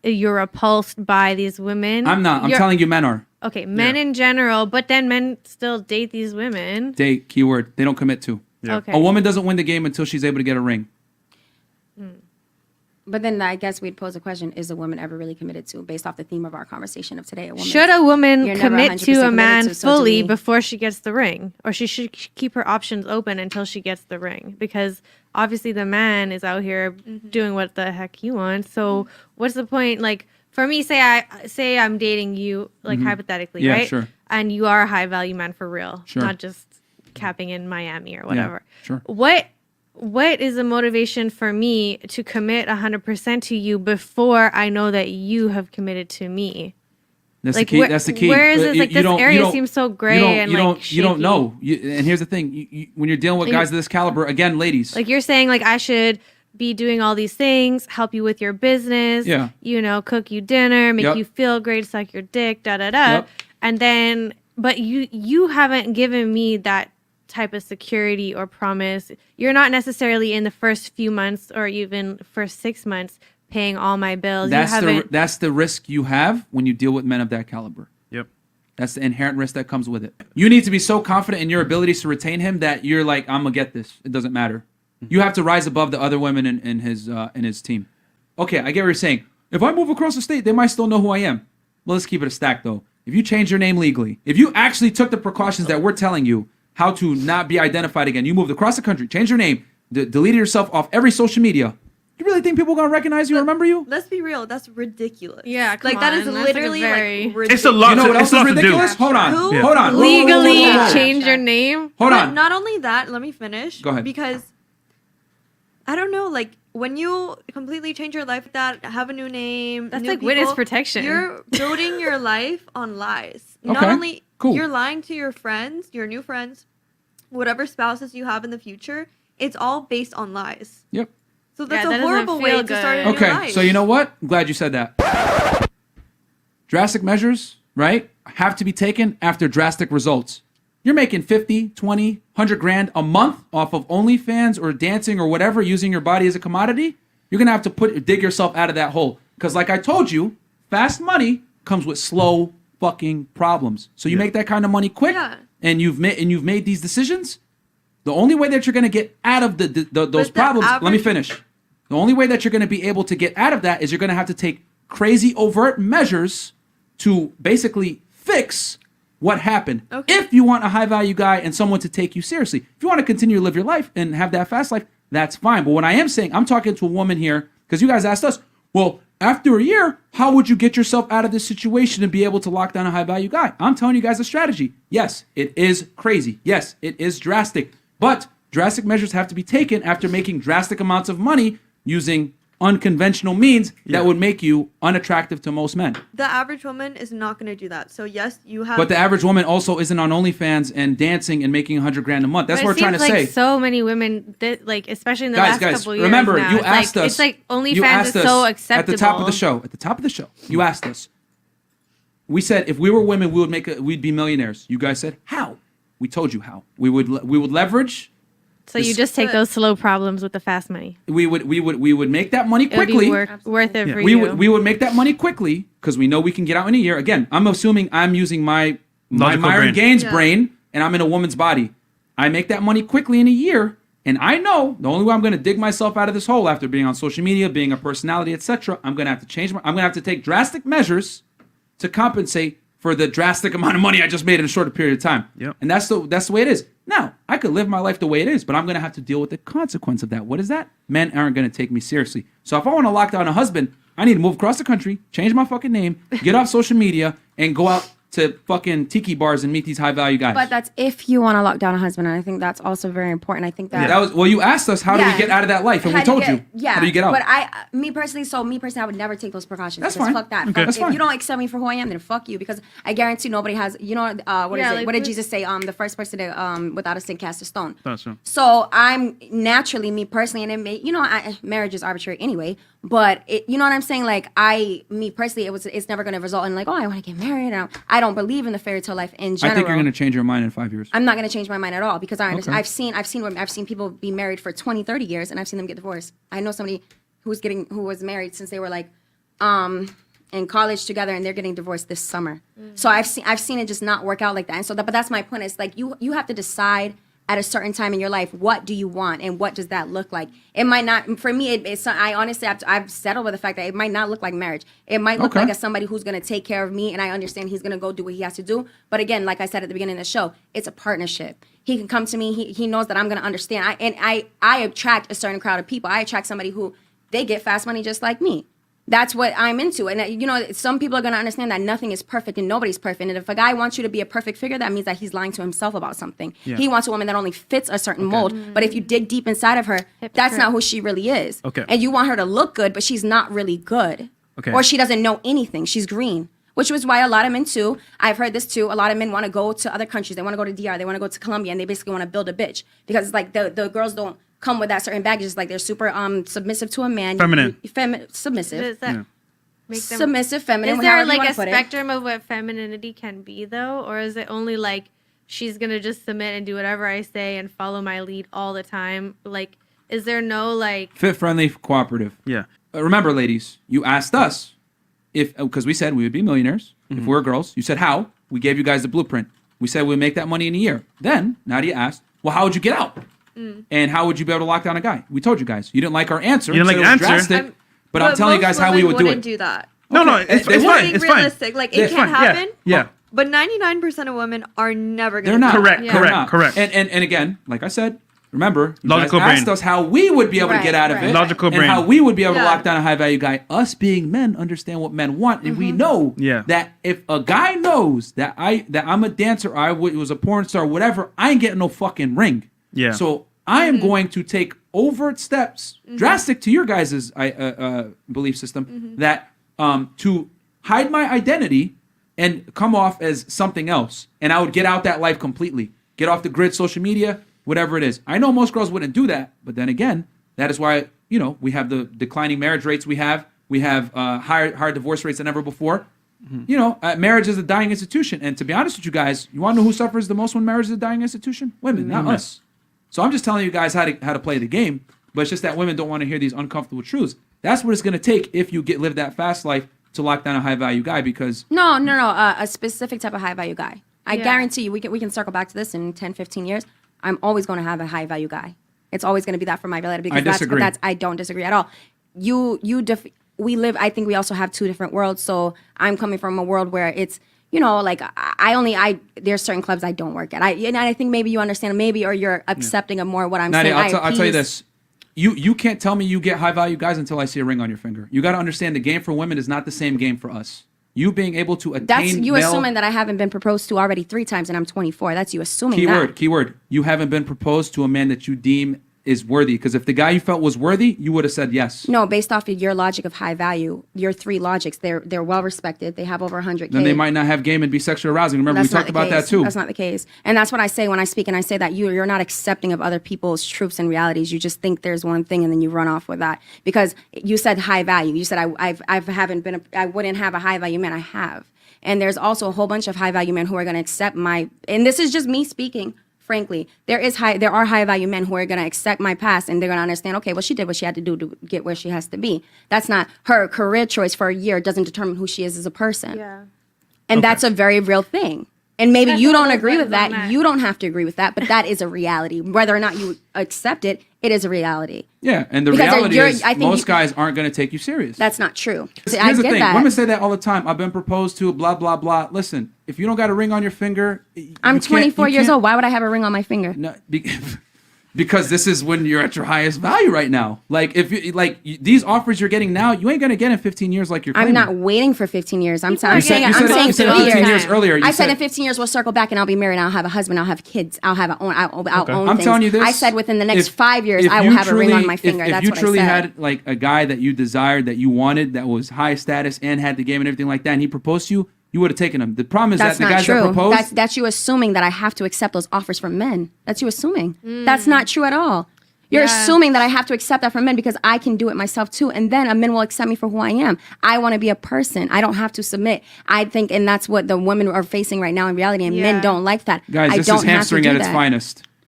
you're repulsed by these women. I'm not. I'm telling you, men are. Okay, men in general, but then men still date these women. Date, keyword. They don't commit to. Yeah. Okay. A woman doesn't win the game until she's able to get a ring. But then I guess we'd pose a question: is a woman ever really committed to, based off the theme of our conversation of today? Should a woman you're never commit 100% to a man committed to, so do fully we. before she gets the ring, or she should keep her options open until she gets the ring? Because obviously the man is out here doing what the heck he wants. So what's the point? Like for me, say I'm dating you, like hypothetically, Yeah, right? sure. And you are a high value man for real, Sure. not just capping in Miami or whatever. sure. What is the motivation for me to commit 100% to you before I know that you have committed to me? That's Like, the key. where- That's the key. where is this? Like, this area seems so gray and, you like, don't, you don't shaky. know. And here's the thing: when you're dealing with Like, guys of this caliber, again, ladies. Like you're saying, like I should be doing all these things, help you with your business, Yeah. you know, cook you dinner, make Yep. you feel great, suck your dick, da da da. Yep. And then, but you haven't given me that type of security or promise. You're not necessarily in the first few months or even first 6 months paying all my bills. That's the risk you have when you deal with men of that caliber. Yep. That's the inherent risk that comes with it. You need to be so confident in your abilities to retain him that you're like, I'm gonna get this. It doesn't matter. You have to rise above the other women in his team. Okay, I get what you're saying. If I move across the state, they might still know who I am. Well, let's keep it a stack though. If you change your name legally, if you actually took the precautions that we're telling you how to not be identified again, you moved across the country, changed your name, deleted yourself off every social media. You really think people are gonna recognize you and remember you? Let's be real. That's ridiculous. Yeah, come like that is on, that's, like, literally very- like ridiculous. It's a lot. You know what else It's is lot to do. ridiculous? Hold on. Who? Hold on. legally Whoa. change your name. Hold But on. not only that, let me finish. Go ahead. Because I don't know, like when you completely change your life, that have a new name, That's new like witness people, protection. You're building your life on lies. Not Okay, only cool. you're lying to your friends, your new friends, whatever spouses you have in the future. It's all based on lies. Yep. So that's Yeah, that a doesn't horrible way feel to start a good. new Okay, life. so you know what? I'm glad you said that. Drastic measures, right, have to be taken after drastic results. You're making 50, 20, 100 grand a month off of OnlyFans or dancing or whatever, using your body as a commodity. You're going to have to dig yourself out of that hole. Because like I told you, fast money comes with slow fucking problems. So you make that kind of money quick Yeah. and you've made these decisions. The only way that you're going to get out of those problems, let me average- finish. The only way that you're going to be able to get out of that is you're going to have to take crazy overt measures to basically fix what happened. Okay. If you want a high value guy and someone to take you seriously, if you want to continue to live your life and have that fast life, that's fine. But what I am saying, I'm talking to a woman here because you guys asked us, well, after a year, how would you get yourself out of this situation and be able to lock down a high value guy? I'm telling you guys a strategy. Yes, it is crazy. Yes, it is drastic. But drastic measures have to be taken after making drastic amounts of money using unconventional means that would make you unattractive to most men. The average woman is not going to do that. So yes, you have. But the average woman also isn't on OnlyFans and dancing and making 100 grand a month. That's But what we're trying to like say. So many women, like especially in the Guys, last couple years. remember, now, you it's asked like, us. It's like you OnlyFans asked is us so acceptable. At the top of the show, you asked us. We said if we were women, we'd be millionaires. You guys said how? We told you how. We would leverage. So you just take those slow problems with the fast money. We would make that money It would quickly. be worth it for we you. would make that money quickly because we know we can get out in a year. Again, I'm assuming I'm using my Logical Myron brain. Gaines brain and I'm in a woman's body. I make that money quickly in a year, and I know the only way I'm going to dig myself out of this hole after being on social media, being a personality, etc. I'm going to have to change I'm going to have to take drastic measures to compensate for the drastic amount of money I just made in a shorter period of time. Yep. And that's the way it is. Now, I could live my life the way it is, but I'm going to have to deal with the consequence of that. What is that? Men aren't going to take me seriously. So if I want to lock down a husband, I need to move across the country, change my fucking name, get off social media, and go out to fucking tiki bars and meet these high value guys. But that's if you want to lock down a husband, and I think that's also very important. I think that. You asked us how do we get out of that life, and we told you. Yeah. How do you get out? But me personally, I would never take those precautions. That's because fine. Fuck that. Okay. Fuck, That's if fine. you don't accept me for who I am, then fuck you. Because I guarantee nobody has. You know what is it? like What did Jesus say? The first person to without a sin cast a stone. That's true. So I'm naturally me personally, and it may, marriage is arbitrary anyway. But you know what I'm saying? Like me personally, it's never going to result in like, oh, I want to get married. I don't believe in the fairy tale life in general. I think you're going to change your mind in 5 years. I'm not going to change my mind at all because I understand. Okay. I've seen people be married for 20, 30 years, and I've seen them get divorced. I know somebody who was married since they were like in college together, and they're getting divorced this summer. So I've seen it just not work out like that. And so but that's my point. It's like you have to decide at a certain time in your life, what do you want and what does that look like? It might not, for me, I honestly, I've settled with the fact that it might not look like marriage. It might look like somebody who's going to take care of me, and I understand he's going to go do what he has to do. But again, like I said at the beginning of the show, it's a partnership. He can come to me. He knows that I'm going to understand. I attract a certain crowd of people. I attract somebody who, they get fast money just like me. That's what I'm into. And, some people are going to understand that nothing is perfect and nobody's perfect. And if a guy wants you to be a perfect figure, that means that he's lying to himself about something. Yeah. He wants a woman that only fits a certain mold. But if you dig deep inside of her, that's not who she really is. Okay. And you want her to look good, but she's not really good. Okay. Or she doesn't know anything. She's green. Which was why a lot of men, too, I've heard this, too, a lot of men want to go to other countries. They want to go to DR. They want to go to Colombia. And they basically want to build a bitch. Because it's like the girls don't come with that certain baggage. It's like they're super submissive to a man. Feminine. Submissive. Make them, submissive, feminine. is there however you like wanna a put it. spectrum of what femininity can be though, or is it only like she's gonna just submit and do whatever I say and follow my lead all the time? Like, is there no like fit, friendly, cooperative? Yeah. Remember, ladies, you asked us if, because we said we would be millionaires if we were girls. You said how. We gave you guys the blueprint. We said we'd make that money in a year. Then Nadia asked, well, how would you get out? And how would you be able to lock down a guy? We told you guys. You didn't like our answer. You didn't like the answer. Drastic, but I'm telling you guys how we would do it. Do that. No, it's They fine. Being It's fine. realistic, like it can Yeah. happen. Yeah. But 99% of women are never going to. They're not. Correct, Yeah. They're correct, not. correct. And again, like I said, remember, you Logical guys asked brain. us how we would be able to get out of Right. it. Logical and brain. how we would be able to Yeah. lock down a high value guy. Us being men understand what men want, and we know that if a guy knows that I'm a dancer, or was a porn star, whatever, I ain't getting no fucking ring. Yeah. So I am going to take overt steps, drastic to your guys' belief system, that to hide my identity and come off as something else. And I would get out that life completely. Get off the grid, social media, whatever it is. I know most girls wouldn't do that, but then again, that is why, we have the declining marriage rates we have. We have higher divorce rates than ever before. Marriage is a dying institution. And to be honest with you guys, you want to know who suffers the most when marriage is a dying institution? Women, not us. So I'm just telling you guys how to play the game. But it's just that women don't want to hear these uncomfortable truths. That's what it's going to take if you live that fast life to lock down a high value guy, because No, a specific type of high value guy. I guarantee you, we can circle back to this in 10, 15 years. I'm always going to have a high value guy. It's always going to be that for my reality, because I disagree. I don't disagree at all. We live, I think we also have two different worlds. So I'm coming from a world where it's, like there's certain clubs I don't work at. And I think maybe you understand, or you're accepting of more of what I'm Nadia, saying. I'll tell you this. You can't tell me you get high value guys until I see a ring on your finger. You got to understand the game for women is not the same game for us. You being able to attain That's you male, assuming that I haven't been proposed to already 3 times and I'm 24. That's you assuming that. Keyword. You haven't been proposed to a man that you deem is worthy. Because if the guy you felt was worthy, you would have said yes. No, based off of your logic of high value, your 3 logics, they're well respected. They have over 100K. Then they might not have game and be sexually arousing. Remember, we talked about that too. That's not the case. And that's what I say when I speak, and I say that you're not accepting of other people's truths and realities. You just think there's one thing and then you run off with that. Because you said high value. You said I wouldn't have a high value man. I have. And there's also a whole bunch of high value men who are going to accept and this is just me speaking. Frankly, there are high value men who are going to accept my past, and they're going to understand, okay, well, she did what she had to do to get where she has to be. That's not her career choice for a year doesn't determine who she is as a person. yeah. And that's a very real thing. And maybe That's you all don't those agree with buttons on that. that. You don't have to agree with that, but that is a reality. Whether or not you accept it, it is a reality. Yeah, and the Because reality is I think most guys aren't going to take you serious. That's not true. See, Here's the I get thing. that. Women say that all the time. I've been proposed to, blah, blah, blah. Listen, if you don't got a ring on your finger... I'm you can't- 24 you years can't- old. Why would I have a ring on my finger? No, because this is when you're at your highest value right now. Like these offers you're getting now, you ain't gonna get in 15 years like you're claiming. I'm not waiting for 15 years. I'm You saying said- I'm saying you said 3 15 years. years earlier. You I said in 15 years we'll circle back and I'll be married. I'll have a husband. I'll have kids. I'll own I'm things. telling you this. I said within the next if- 5 years if I will you have a ring on my finger. If That's you what truly I said. had like a guy that you desired, that you wanted, that was high status and had the game and everything like that, and he proposed to you, you would have taken him. The problem is That's that the not guys true. that propose. That's you assuming that I have to accept those offers from men. That's you assuming. That's not true at all. You're Yeah. assuming that I have to accept that from men because I can do it myself too. And then a man will accept me for who I am. I want to be a person. I don't have to submit. I think, and that's what the women are facing right now in reality, and Yeah. men don't like that. Guys, I this don't is have to hamstring do at its that. finest.